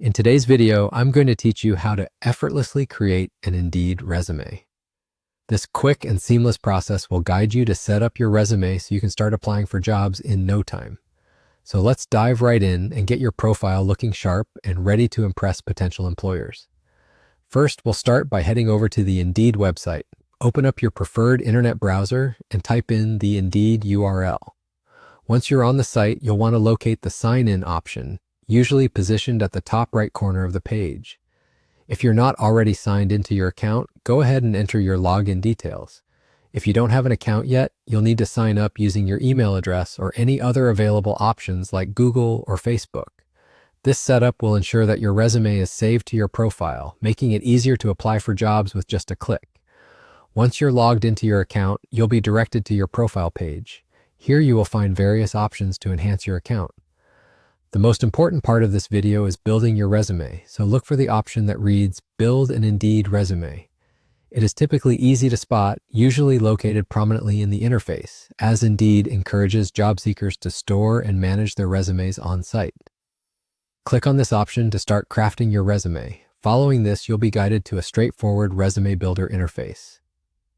In today's video, I'm going to teach you how to effortlessly create an Indeed resume. This quick and seamless process will guide you to set up your resume so you can start applying for jobs in no time. So let's dive right in and get your profile looking sharp and ready to impress potential employers. First, we'll start by heading over to the Indeed website. Open up your preferred internet browser and type in the Indeed URL. Once you're on the site, you'll want to locate the Sign In option, usually positioned at the top right corner of the page. If you're not already signed into your account, go ahead and enter your login details. If you don't have an account yet, you'll need to sign up using your email address or any other available options like Google or Facebook. This setup will ensure that your resume is saved to your profile, making it easier to apply for jobs with just a click. Once you're logged into your account, you'll be directed to your profile page. Here you will find various options to enhance your account. The most important part of this video is building your resume, so look for the option that reads Build an Indeed Resume. It is typically easy to spot, usually located prominently in the interface, as Indeed encourages job seekers to store and manage their resumes on site. Click on this option to start crafting your resume. Following this, you'll be guided to a straightforward resume builder interface.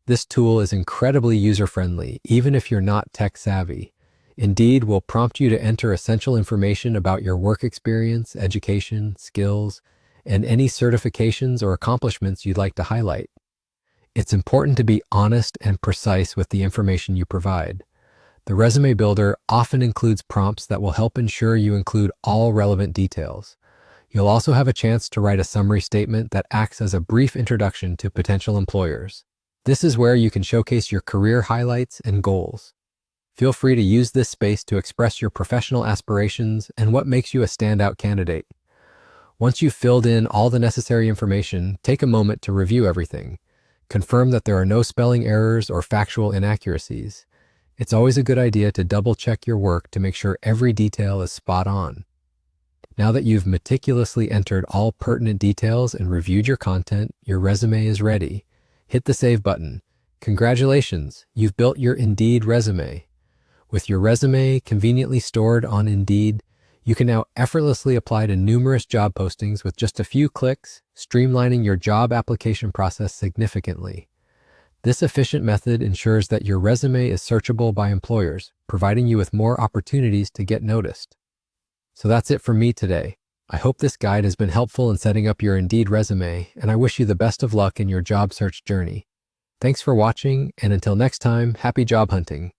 This tool is incredibly user-friendly, even if you're not tech-savvy. Indeed will prompt you to enter essential information about your work experience, education, skills, and any certifications or accomplishments you'd like to highlight. It's important to be honest and precise with the information you provide. The resume builder often includes prompts that will help ensure you include all relevant details. You'll also have a chance to write a summary statement that acts as a brief introduction to potential employers. This is where you can showcase your career highlights and goals. Feel free to use this space to express your professional aspirations and what makes you a standout candidate. Once you've filled in all the necessary information, take a moment to review everything. Confirm that there are no spelling errors or factual inaccuracies. It's always a good idea to double-check your work to make sure every detail is spot on. Now that you've meticulously entered all pertinent details and reviewed your content, your resume is ready. Hit the Save button. Congratulations, you've built your Indeed resume. With your resume conveniently stored on Indeed, you can now effortlessly apply to numerous job postings with just a few clicks, streamlining your job application process significantly. This efficient method ensures that your resume is searchable by employers, providing you with more opportunities to get noticed. So that's it from me today. I hope this guide has been helpful in setting up your Indeed resume, and I wish you the best of luck in your job search journey. Thanks for watching, and until next time, happy job hunting.